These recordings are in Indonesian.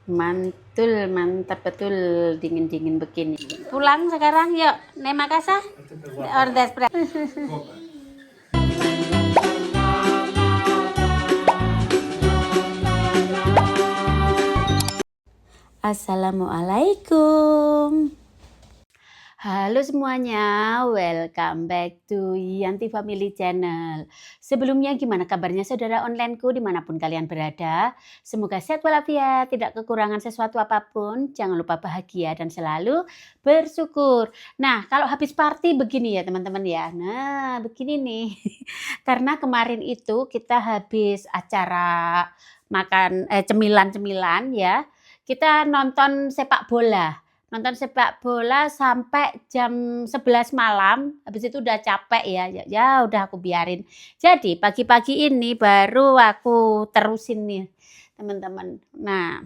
Mantul, mantap betul dingin-dingin begini. Pulang sekarang yuk, nek Makassar. Ordes. Assalamualaikum. Halo semuanya, welcome back to Yanti Family Channel. Sebelumnya gimana kabarnya saudara onlineku dimanapun kalian berada? Semoga sehat walafiat, tidak kekurangan sesuatu apapun. Jangan lupa bahagia dan selalu bersyukur. Nah, kalau habis party begini ya teman-teman ya. Nah, begini nih. Karena kemarin itu kita habis acara makan cemilan-cemilan ya. Kita nonton sepak bola sampai jam 11 malam, habis itu udah capek ya udah aku biarin. Jadi pagi-pagi ini baru aku terusin nih teman-teman. Nah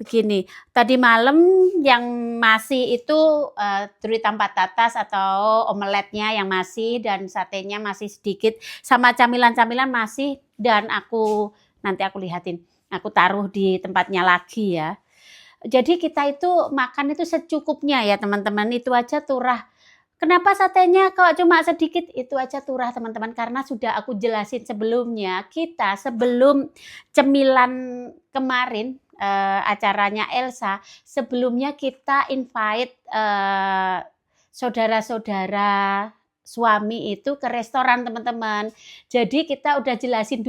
begini, tadi malam yang masih itu cerita empat atas atau omeletnya yang masih dan satenya masih sedikit sama camilan-camilan masih dan nanti aku lihatin, aku taruh di tempatnya lagi ya. Jadi kita itu makan itu secukupnya ya teman-teman, itu aja turah. Kenapa satenya kok cuma sedikit? Itu aja turah teman-teman, karena sudah aku jelasin sebelumnya. Kita sebelum cemilan kemarin acaranya Elsa, sebelumnya kita invite saudara-saudara suami itu ke restoran teman-teman. Jadi kita udah jelasin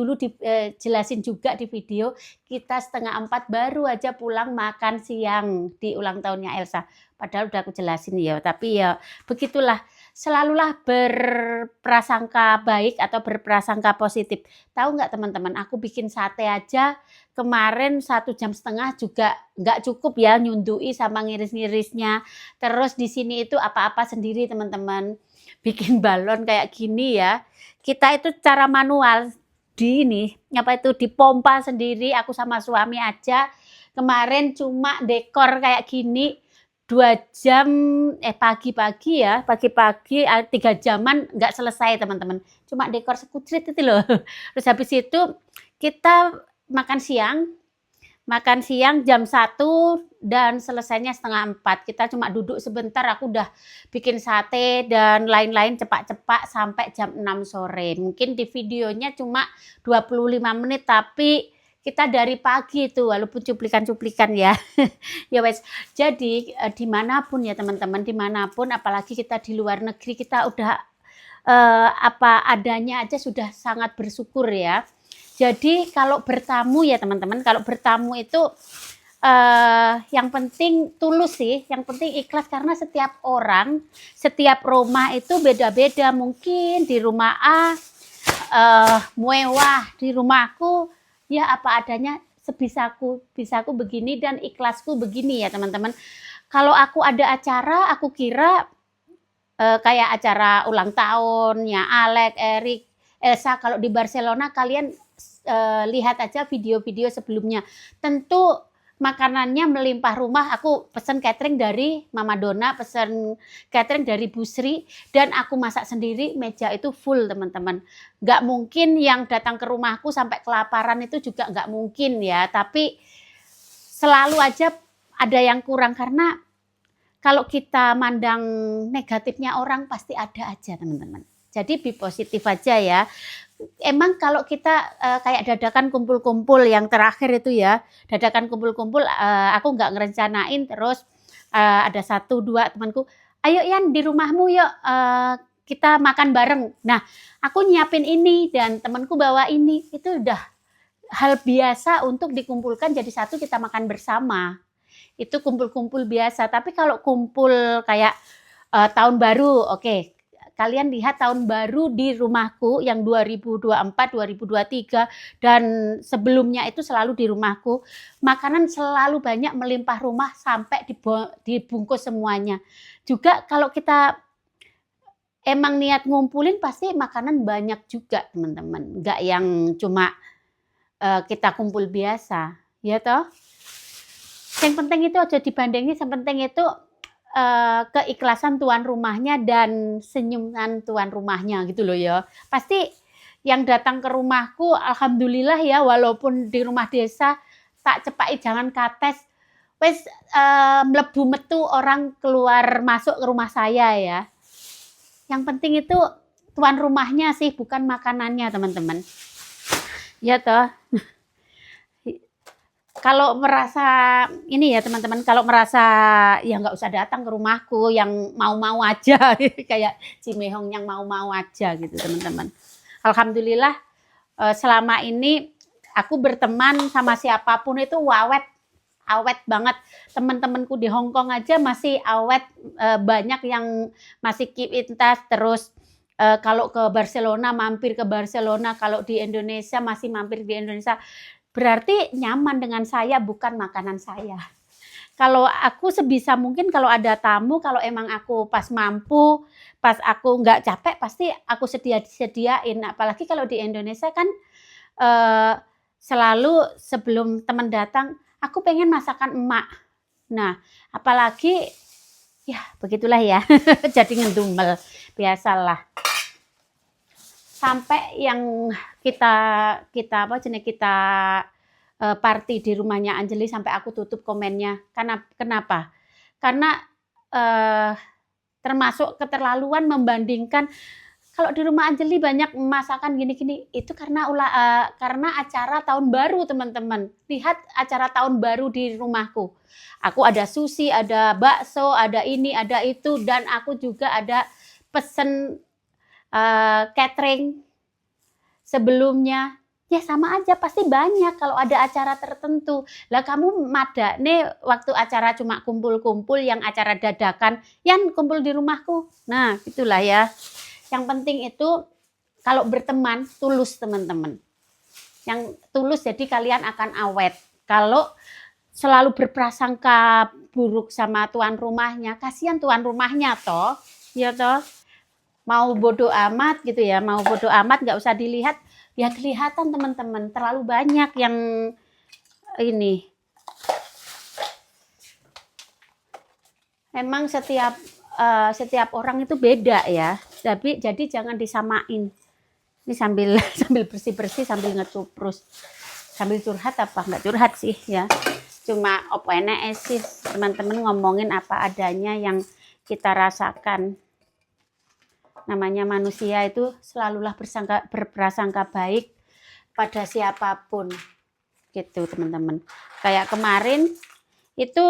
juga di video, kita 3:30 baru aja pulang makan siang di ulang tahunnya Elsa. Padahal udah aku jelasin ya, tapi ya begitulah. Selalulah berprasangka baik atau berprasangka positif. Tahu nggak teman-teman, aku bikin sate aja kemarin 1,5 jam juga nggak cukup ya nyundui sama ngiris-ngirisnya. Terus di sini itu apa-apa sendiri teman-teman. Bikin balon kayak gini ya, kita itu cara manual dipompa sendiri, aku sama suami aja kemarin cuma dekor kayak gini 2 jam pagi-pagi 3 jaman nggak selesai teman-teman, cuma dekor sekucrit itu loh. Terus habis itu kita makan siang jam 1 dan selesainya 3:30. Kita cuma duduk sebentar, aku udah bikin sate dan lain-lain cepat-cepat sampai jam 6 sore. Mungkin di videonya cuma 25 menit, tapi kita dari pagi itu walaupun cuplikan-cuplikan ya. Ya wes. Jadi dimanapun ya teman-teman, dimanapun apalagi kita di luar negeri, kita udah apa adanya aja sudah sangat bersyukur ya. Jadi kalau bertamu ya teman-teman, kalau bertamu itu yang penting tulus sih, yang penting ikhlas, karena setiap orang, setiap rumah itu beda-beda. Mungkin di rumah A mewah, di rumahku ya apa adanya, bisaku begini dan ikhlasku begini ya teman-teman. Kalau aku ada acara, aku kira kayak acara ulang tahunnya Alex, Erik, Elsa. Kalau di Barcelona kalian lihat aja video-video sebelumnya. Tentu makanannya melimpah rumah. Aku pesen catering dari Mama Dona, pesen catering dari Bu Sri, dan aku masak sendiri. Meja itu full teman-teman. Nggak mungkin yang datang ke rumahku sampai kelaparan, itu juga nggak mungkin ya. Tapi selalu aja ada yang kurang, karena kalau kita mandang negatifnya orang pasti ada aja teman-teman. Jadi be positif aja ya. Emang kalau kita kayak dadakan kumpul-kumpul yang terakhir itu ya, dadakan kumpul-kumpul, aku nggak ngerencanain, terus ada 1-2 temanku, ayo Yan di rumahmu yuk kita makan bareng. Nah aku nyiapin ini dan temanku bawa ini, itu udah hal biasa untuk dikumpulkan jadi satu, kita makan bersama. Itu kumpul-kumpul biasa. Tapi kalau kumpul kayak tahun baru, oke. Kalian lihat tahun baru di rumahku yang 2024, 2023 dan sebelumnya itu selalu di rumahku. Makanan selalu banyak, melimpah rumah sampai dibungkus semuanya. Juga kalau kita emang niat ngumpulin pasti makanan banyak juga teman-teman. Enggak yang cuma kita kumpul biasa, ya toh? Yang penting itu aja dibandingin, yang penting itu keikhlasan tuan rumahnya dan senyuman tuan rumahnya gitu loh ya. Pasti yang datang ke rumahku alhamdulillah ya, walaupun di rumah desa tak cepai jangan kates, wes mlebu metu orang keluar masuk ke rumah saya ya. Yang penting itu tuan rumahnya sih, bukan makanannya teman-teman. Ya toh. Kalau merasa ini ya teman-teman, kalau merasa ya nggak usah datang ke rumahku, yang mau-mau aja kayak Cimehong yang mau-mau aja gitu teman-teman. Alhamdulillah selama ini aku berteman sama siapapun itu awet banget. Teman-temanku di Hong Kong aja masih awet, banyak yang masih keep in touch terus. Kalau ke Barcelona mampir ke Barcelona, kalau di Indonesia masih mampir di Indonesia. Berarti nyaman dengan saya, bukan makanan saya. Kalau aku sebisa mungkin kalau ada tamu, kalau emang aku pas mampu, pas aku nggak capek, pasti aku sediain. Apalagi kalau di Indonesia kan selalu sebelum teman datang, aku pengen masakan emak. Nah, apalagi ya begitulah ya, jadi ngedumel, biasalah. Sampai yang kita party di rumahnya Anjeli sampai aku tutup komennya. Kenapa? Karena termasuk keterlaluan membandingkan kalau di rumah Anjeli banyak masakan gini-gini. Itu karena acara tahun baru teman-teman. Lihat acara tahun baru di rumahku. Aku ada sushi, ada bakso, ada ini, ada itu, dan aku juga ada pesen catering sebelumnya. Ya sama aja, pasti banyak kalau ada acara tertentu. Lah kamu madakne waktu acara cuma kumpul-kumpul, yang acara dadakan, yang kumpul di rumahku. Nah, itulah ya. Yang penting itu kalau berteman tulus teman-teman. Yang tulus jadi kalian akan awet. Kalau selalu berprasangka buruk sama tuan rumahnya, kasihan tuan rumahnya toh. Ya toh. Mau bodoh amat gitu ya, mau bodoh amat nggak usah dilihat, ya kelihatan teman-teman, terlalu banyak yang ini. Emang setiap orang itu beda ya, tapi jadi jangan disamain. Ini sambil bersih-bersih, sambil ngecuprus, sambil curhat apa nggak curhat sih ya, cuma opene sih teman-teman, ngomongin apa adanya yang kita rasakan. Namanya manusia itu selalulah berprasangka baik pada siapapun gitu teman-teman. Kayak kemarin itu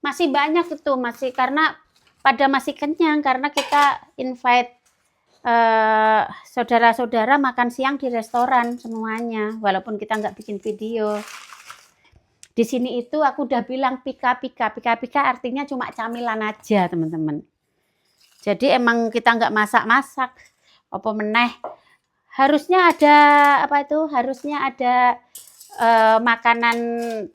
masih banyak itu, masih karena pada masih kenyang karena kita invite saudara-saudara makan siang di restoran semuanya, walaupun kita nggak bikin video. Di sini itu aku udah bilang pika-pika artinya cuma camilan aja teman-teman. Jadi emang kita nggak masak-masak, apa meneh. Harusnya ada harusnya ada makanan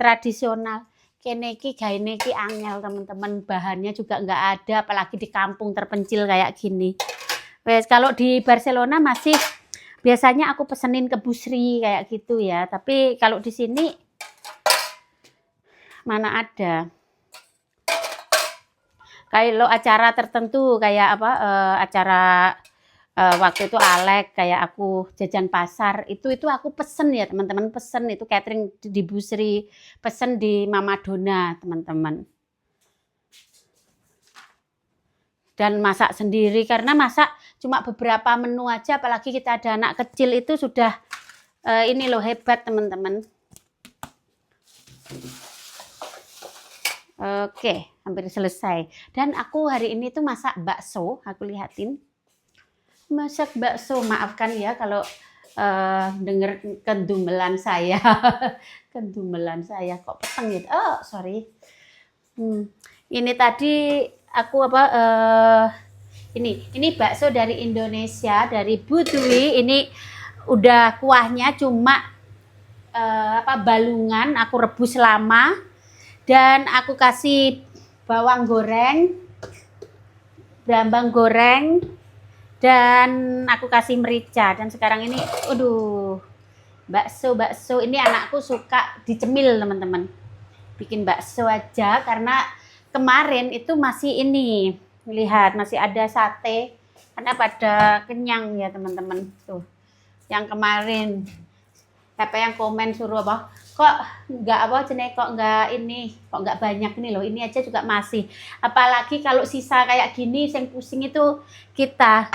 tradisional. Kene iki gaene iki angel teman-teman, bahannya juga nggak ada, apalagi di kampung terpencil kayak gini. Wes kalau di Barcelona masih biasanya aku pesenin ke busri kayak gitu ya, tapi kalau di sini mana ada. Kalau acara tertentu kayak acara waktu itu Alek, kayak aku jajan pasar, itu aku pesen ya teman-teman, pesen itu catering di busri, pesen di Mama Dona teman-teman. Dan masak sendiri, karena masak cuma beberapa menu aja, apalagi kita ada anak kecil itu sudah ini loh hebat teman-teman. Oke, hampir selesai. Dan aku hari ini tuh masak bakso, aku lihatin. Masak bakso, maafkan ya kalau denger kedumelan saya. Kedumelan saya kok peteng gitu. Oh, sorry. Ini tadi aku ini bakso dari Indonesia, dari Bu Dwi. Ini udah kuahnya cuma balungan, aku rebus lama. Dan aku kasih bawang goreng, brambang goreng, dan aku kasih merica. Dan sekarang ini, bakso ini anakku suka dicemil teman-teman. Bikin bakso aja karena kemarin itu masih ini, lihat masih ada sate, karena pada kenyang ya teman-teman. Tuh, yang kemarin siapa yang komen suruh kok nggak apa jenis kok nggak ini, kok nggak banyak ini loh, ini aja juga masih. Apalagi kalau sisa kayak gini, yang pusing itu kita.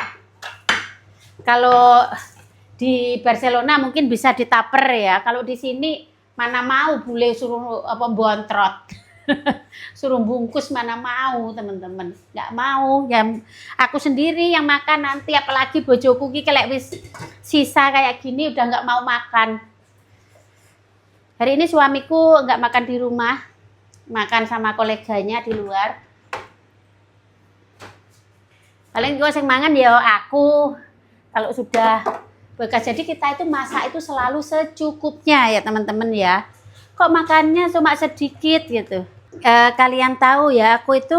Kalau di Barcelona mungkin bisa ditaper ya, kalau di sini mana mau boleh suruh apa bontrot. Suruh bungkus mana mau teman-teman, nggak mau yang aku sendiri yang makan nanti, apalagi bojoku ki kelek wis sisa kayak gini udah nggak mau makan. Hari ini suamiku nggak makan di rumah, makan sama koleganya di luar. Paling gue yang mangan ya aku kalau sudah bekas. Jadi kita itu masak itu selalu secukupnya ya teman-teman ya. Kok makannya cuma sedikit gitu. Kalian tahu ya, aku itu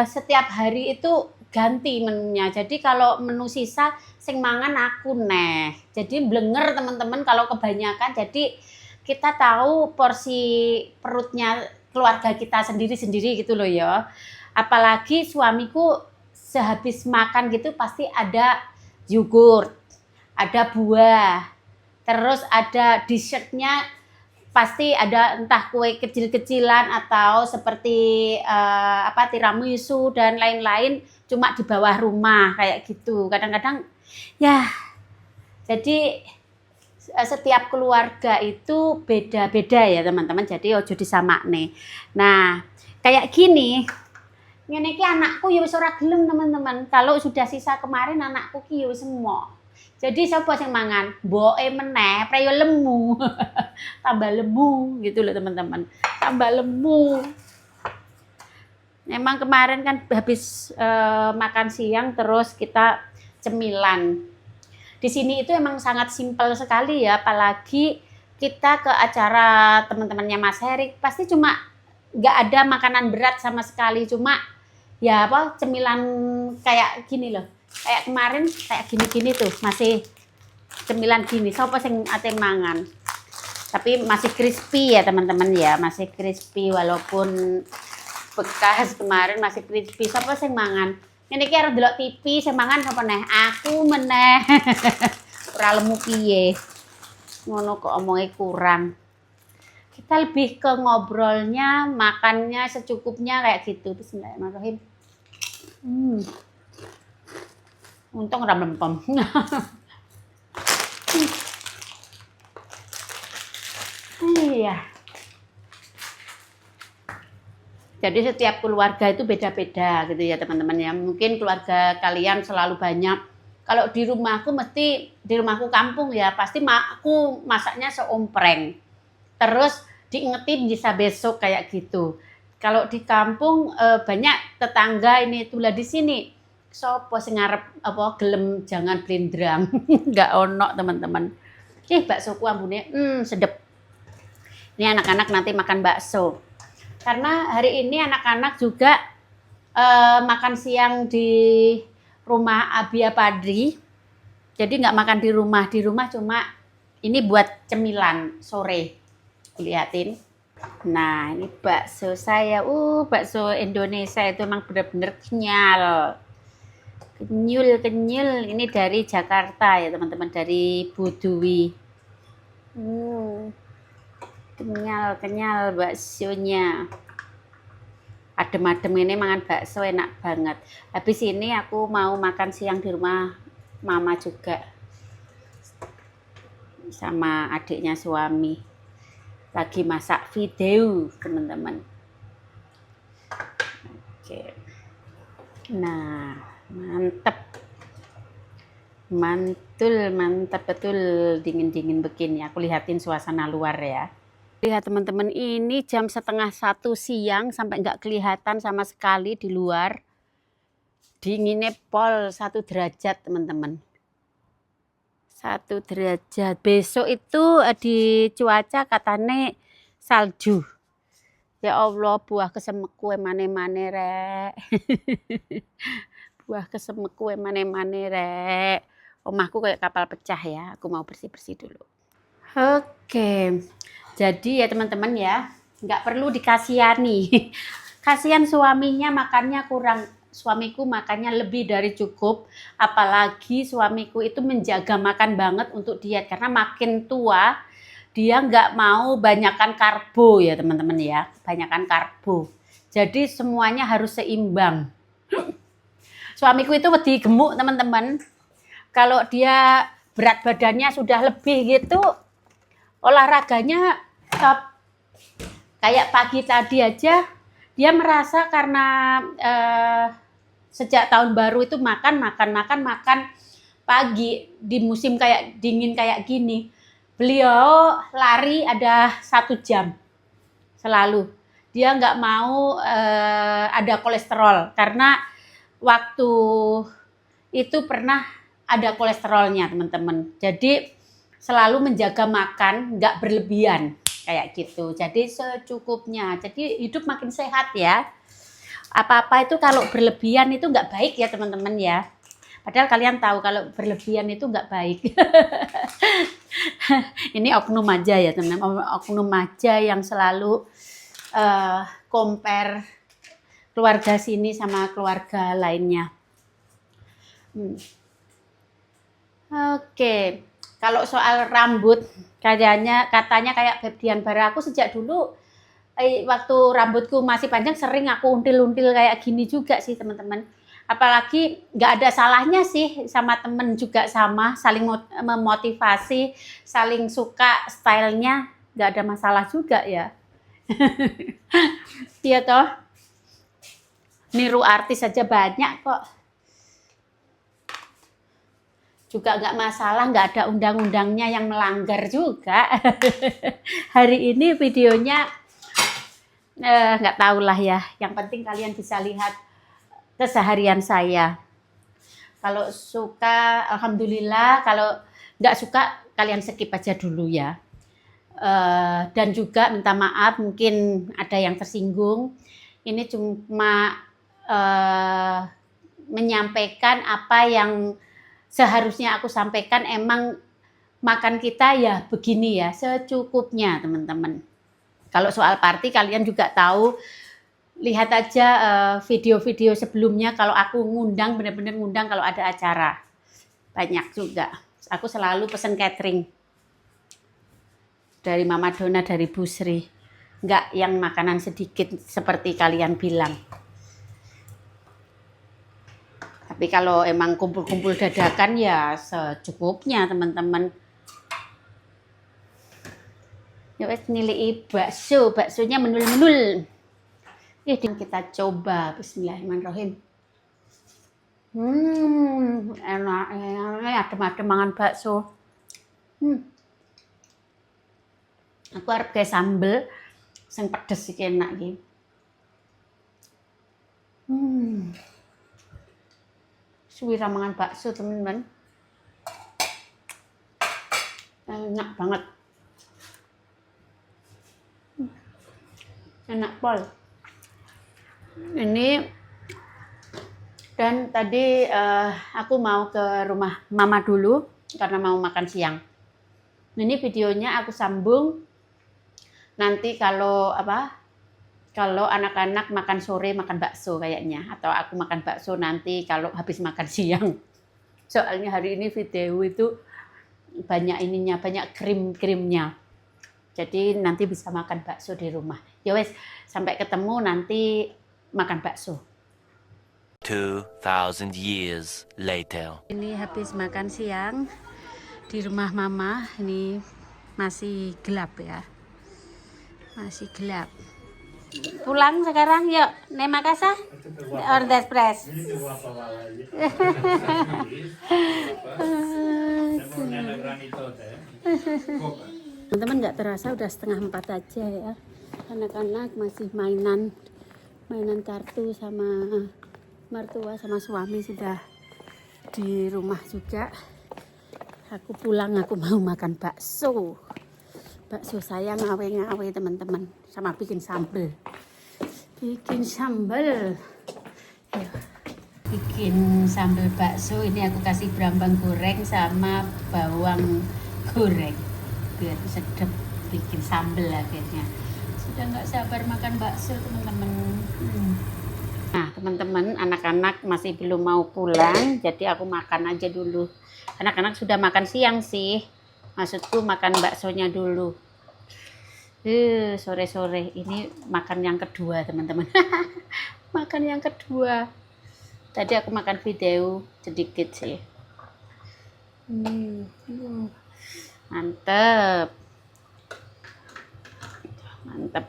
setiap hari itu ganti menunya. Jadi kalau menu sisa sing mangan aku neh. Jadi blenger teman-teman kalau kebanyakan. Jadi kita tahu porsi perutnya keluarga kita sendiri-sendiri gitu loh ya. Apalagi suamiku sehabis makan gitu pasti ada yogurt, ada buah, terus ada dessertnya. Pasti ada entah kue kecil-kecilan atau seperti tiramisu dan lain-lain, cuma di bawah rumah kayak gitu. Kadang-kadang ya, jadi setiap keluarga itu beda-beda ya teman-teman. Jadi ojo disamakne. Nah, kayak gini, ngene iki anakku ya wis ora gelem teman-teman. Kalau sudah sisa kemarin anakku ki ya wis semok. Jadi siapa yang mangan? Mboke meneh, preyo lemu. Tambah lemu gitu loh teman-teman. Tambah lemu. Memang kemarin kan habis makan siang terus kita cemilan. Di sini itu emang sangat simpel sekali ya, apalagi kita ke acara teman-temannya Mas Herik pasti cuma nggak ada makanan berat sama sekali, cuma ya apa cemilan kayak gini loh. Kayak kemarin kayak gini-gini tuh masih cemilan gini. Sopo sing ate mangan. Tapi masih crispy ya teman-teman ya, masih crispy walaupun bekas kemarin masih crispy. Sopo sing mangan. Ini ki arep delok TV sing mangan sapa neh? Aku meneh. Ora lemu piye. Ngono kok omongnya kurang. Kita lebih ke ngobrolnya, makannya secukupnya kayak gitu. Bismillahirrahmanirrahim. Untung ora mlempem. Iya. Jadi setiap keluarga itu beda-beda gitu ya teman-teman ya. Mungkin keluarga kalian selalu banyak. Kalau di rumahku mesti, di rumahku kampung ya, pasti aku masaknya seompreng. Terus diingetin bisa besok kayak gitu. Kalau di kampung banyak tetangga ini tulah di sini. Sopo sing ngarep apa gelem jangan blendrang. Enggak ono teman-teman. Baksoku ambune sedep. Ini anak-anak nanti makan bakso. Karena hari ini anak-anak juga makan siang di rumah Abia Padri. Jadi nggak makan di rumah. Di rumah cuma ini buat cemilan sore. Lihatin. Nah, ini bakso saya. Bakso Indonesia itu emang benar-benar kenyal. Kenyul. Ini dari Jakarta ya teman-teman, dari Budui. Kenyal baksonya. Adem-adem ini makan bakso enak banget. Habis ini aku mau makan siang di rumah mama juga. Sama adiknya suami. Lagi masak video teman-teman. Oke. Nah, mantap betul dingin-dingin begini. Aku lihatin suasana luar ya. Lihat teman-teman, ini jam 12:30 siang sampai nggak kelihatan sama sekali di luar. Dinginnya pol 1 derajat teman-teman. 1 derajat. Besok itu di cuaca katanya salju. Ya Allah, buah kesemeku mane-mane rek. Buah kesemeku mane-mane rek. Omahku kayak kapal pecah ya. Aku mau bersih-bersih dulu. Oke. Jadi ya teman-teman ya, nggak perlu dikasihani. Kasihan suaminya makannya kurang. Suamiku makannya lebih dari cukup. Apalagi suamiku itu menjaga makan banget untuk diet. Karena makin tua, dia nggak mau banyakkan karbo ya teman-teman ya, banyakkan karbo. Jadi semuanya harus seimbang. Suamiku itu wedi gemuk teman-teman. Kalau dia berat badannya sudah lebih gitu, olahraganya kayak pagi tadi aja dia merasa karena sejak tahun baru itu makan pagi di musim kayak dingin kayak gini. Beliau lari ada 1 jam selalu. Dia nggak mau ada kolesterol karena waktu itu pernah ada kolesterolnya teman-teman. Jadi selalu menjaga makan nggak berlebihan kayak gitu. Jadi secukupnya. Jadi hidup makin sehat ya. Apa-apa itu kalau berlebihan itu nggak baik ya teman-teman ya. Padahal kalian tahu kalau berlebihan itu nggak baik. Ini oknum aja ya teman-teman. Oknum aja yang selalu compare keluarga sini sama keluarga lainnya. Oke. Kalau soal rambut, katanya kayak Beb Dian Bara, aku sejak dulu waktu rambutku masih panjang sering aku until-until kayak gini juga sih teman-teman. Apalagi nggak ada salahnya sih sama temen juga sama, saling memotivasi, saling suka stylenya, nggak ada masalah juga ya. Iya toh, niru artis aja banyak kok. Juga nggak masalah, nggak ada undang-undangnya yang melanggar juga. Hari ini videonya nggak tahulah ya, yang penting kalian bisa lihat keseharian saya. Kalau suka, alhamdulillah. Kalau nggak suka, kalian skip aja dulu ya. Dan juga minta maaf, mungkin ada yang tersinggung. Ini cuma menyampaikan apa yang seharusnya aku sampaikan. Emang makan kita ya begini ya, secukupnya teman-teman. Kalau soal party kalian juga tahu. Lihat aja video-video sebelumnya kalau aku ngundang, benar-benar ngundang kalau ada acara. Banyak juga. Aku selalu pesen catering. Dari Mama Dona, dari Bu Sri. Enggak yang makanan sedikit seperti kalian bilang. Tapi kalau emang kumpul-kumpul dadakan ya secukupnya teman-teman. Ya wes nilai bakso, baksonya menul-menul. Kita coba. Bismillahirrahmanirrahim. Enak, adem-adem mangan bakso. Aku arep gawe sambel sing pedes iki enak iki. Suwi ra mangan bakso, teman-teman. Enak banget. Enak pol. Ini dan tadi aku mau ke rumah Mama dulu karena mau makan siang. Ini videonya aku sambung nanti kalau anak-anak makan sore makan bakso kayaknya, atau aku makan bakso nanti kalau habis makan siang. Soalnya hari ini video itu banyak ininya, banyak krim-krimnya. Jadi nanti bisa makan bakso di rumah. Ya wes, sampai ketemu nanti makan bakso. 2000 years later. Ini habis makan siang di rumah Mama. Ini masih gelap ya. Masih gelap. Pulang sekarang yuk, nek Makassar. Order Express. Teman-teman, nggak terasa udah 3:30 aja ya. Anak-anak masih mainan kartu, sama mertua sama suami sudah di rumah juga. Aku pulang, aku mau makan bakso. Bakso saya ngawe-ngawe teman-teman, sama bikin sambal. Bikin sambal. Bikin sambal bakso, ini aku kasih berambang goreng sama bawang goreng. Biar sedap, bikin sambal akhirnya. Sudah nggak sabar makan bakso teman-teman. Nah teman-teman, anak-anak masih belum mau pulang, jadi aku makan aja dulu. Anak-anak sudah makan siang sih, Maksudku makan baksonya dulu. Sore-sore ini makan yang kedua, teman-teman. Makan yang kedua. Tadi aku makan video sedikit sih. Mantep.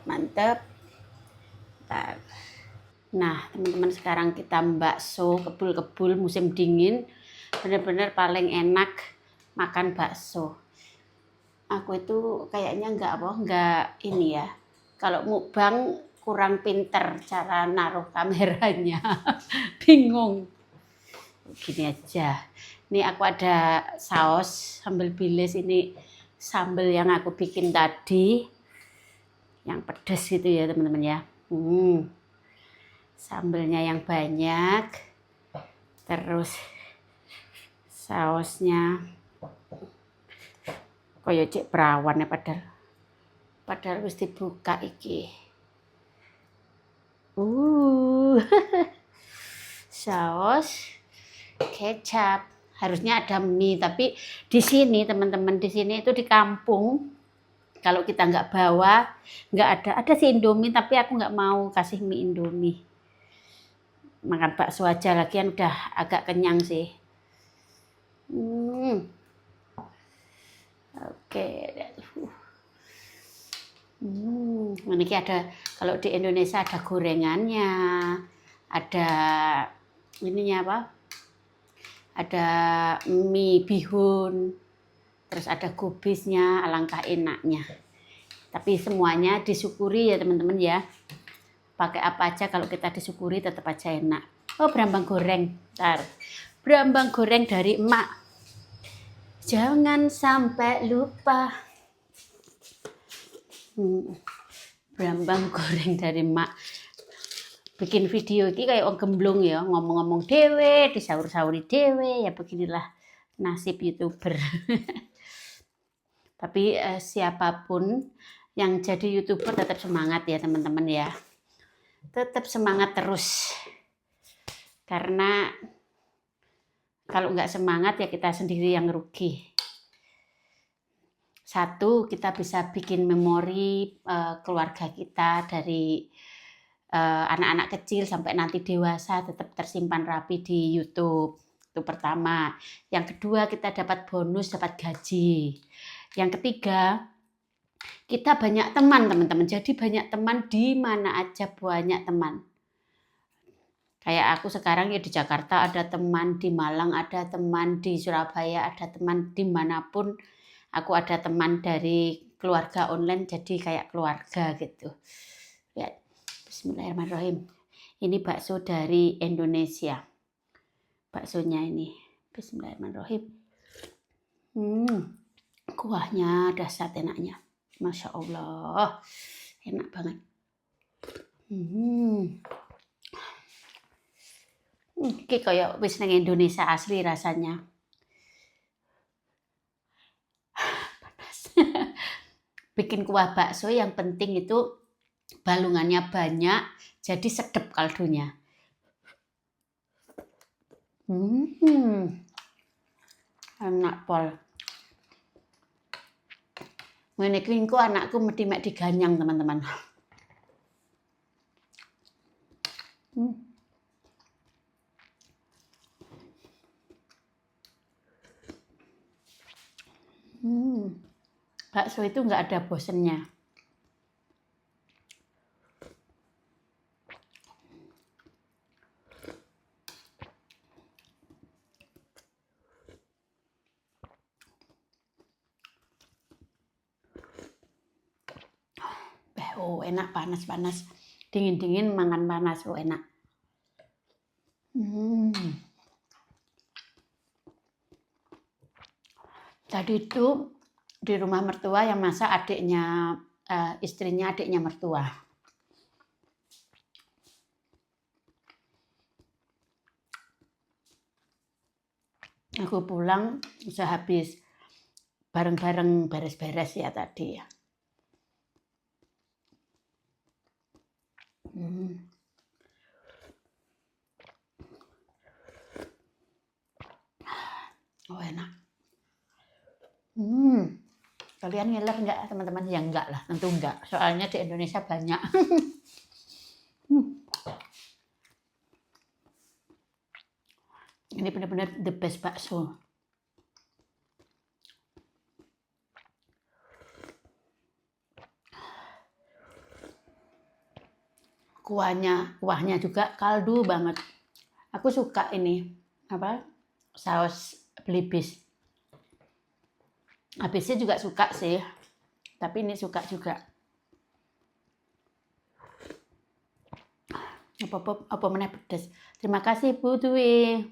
Mantep. Nah, teman-teman, sekarang kita bakso kebul-kebul musim dingin. Bener-bener paling enak makan bakso. Aku itu kayaknya nggak ini ya. Kalau mukbang kurang pinter cara naruh kameranya. Bingung. Gini aja. Ini aku ada saus sambal bilis, ini sambal yang aku bikin tadi. Yang pedas gitu ya, teman-teman ya. Sambelnya yang banyak, terus sausnya koyo cek perawan ya, padahal wis dibuka iki. Saus kecap, harusnya ada mie, tapi di sini teman-teman, di sini itu di kampung kalau kita nggak bawa, nggak ada sih Indomie, tapi aku nggak mau kasih mie Indomie. Makan bakso aja, lagian udah agak kenyang sih. Oke. Ini ada, kalau di Indonesia ada gorengannya, ada ininya apa? Ada mie bihun, terus ada kubisnya, alangkah enaknya. Tapi semuanya disyukuri ya teman-teman ya. Pakai apa aja kalau kita disyukuri tetap aja enak. Oh, berambang goreng. Bentar. Berambang goreng dari emak. Jangan sampai lupa. Berambang goreng dari emak. Bikin video ini kayak orang gemblong ya, ngomong-ngomong dewe, disaur-sauri dewe, ya beginilah nasib YouTuber. Tapi siapapun yang jadi YouTuber tetap semangat ya teman-teman ya. Tetap semangat terus. Karena kalau nggak semangat ya kita sendiri yang rugi. Satu, kita bisa bikin memori keluarga kita dari anak-anak kecil sampai nanti dewasa tetap tersimpan rapi di YouTube. Itu pertama. Yang kedua, kita dapat bonus, dapat gaji. Yang ketiga, kita banyak teman, teman-teman. Jadi banyak teman di mana aja banyak teman. Kayak aku sekarang ya di Jakarta ada teman, di Malang ada teman, di Surabaya ada teman, dimanapun aku ada teman dari keluarga online, jadi kayak keluarga gitu. Lihat. Bismillahirrahmanirrahim. Ini bakso dari Indonesia. Baksonya ini. Bismillahirrahmanirrahim. Kuahnya dahsyat enaknya. Masya Allah. Enak banget. Ini kayak wis nang Indonesia asli rasanya. Panas. Bikin kuah bakso yang penting itu balungannya banyak, jadi sedep kaldunya. Enak pol. Ngene iki engko anakku mesti mek diganyang, teman-teman. Bakso itu nggak ada bosennya. Oh, enak, panas-panas. Dingin-dingin mangan panas, oh enak. Tadi itu di rumah mertua yang masak adiknya, istrinya adiknya mertua. Aku pulang bisa habis bareng-bareng beres-beres ya tadi ya. Oh enak. Kalian ngiler nggak teman-teman? Ya enggak lah, tentu enggak. Soalnya di Indonesia banyak. Ini benar-benar the best bakso. Kuahnya juga kaldu banget. Aku suka ini saus belibis. Habisnya juga suka sih, tapi ini suka juga. Apa meneh pedes. Terima kasih Bu Dwi.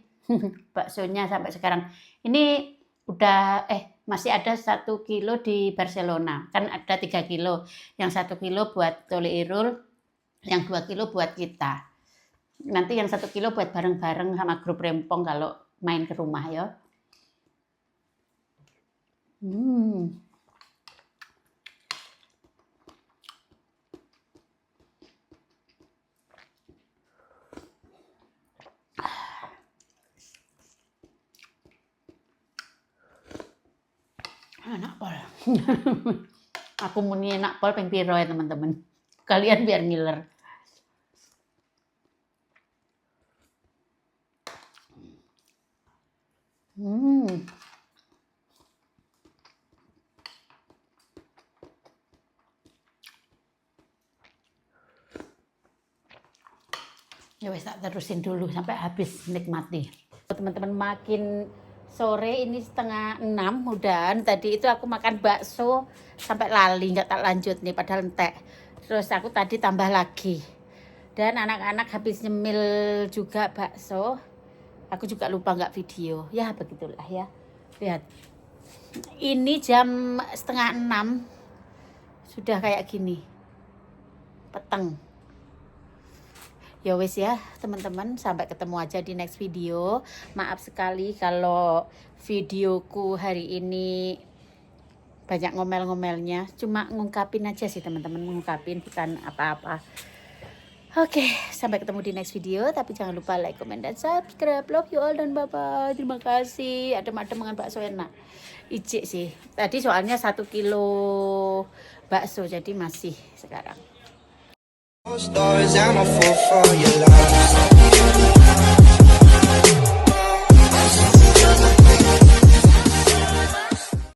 Baksonya sampai sekarang. Ini udah masih ada 1 kilo di Barcelona. Kan ada 3 kilo. Yang 1 kilo buat Toli Irul, yang 2 kilo buat kita. Nanti yang 1 kilo buat bareng-bareng sama grup Rempong kalau main ke rumah ya. Enak pol. Aku muni enak pol ping piro ya teman-teman. Kalian biar ngiler. Ya wes tak terusin dulu sampai habis, nikmati. Teman-teman, makin sore ini 5:30 udahan. Tadi itu aku makan bakso sampai lali, nggak tak lanjut nih padahal entek. Terus aku tadi tambah lagi. Dan anak-anak habis nyemil juga bakso. Aku juga lupa nggak video. Ya begitulah ya. Lihat. Ini jam 5:30 sudah kayak gini. Peteng. Ya wes ya teman-teman, sampai ketemu aja di next video. Maaf sekali kalau videoku hari ini banyak ngomel-ngomelnya, cuma ngungkapin aja sih teman-teman, ngungkapin bukan apa-apa. Oke, sampai ketemu di next video, tapi jangan lupa like, comment, dan subscribe. Love you all dan bye-bye. Terima kasih. Adem-adem dengan bakso enak. Icik sih, tadi soalnya 1 kilo bakso, jadi masih sekarang. Stories, I'm a fool for your love.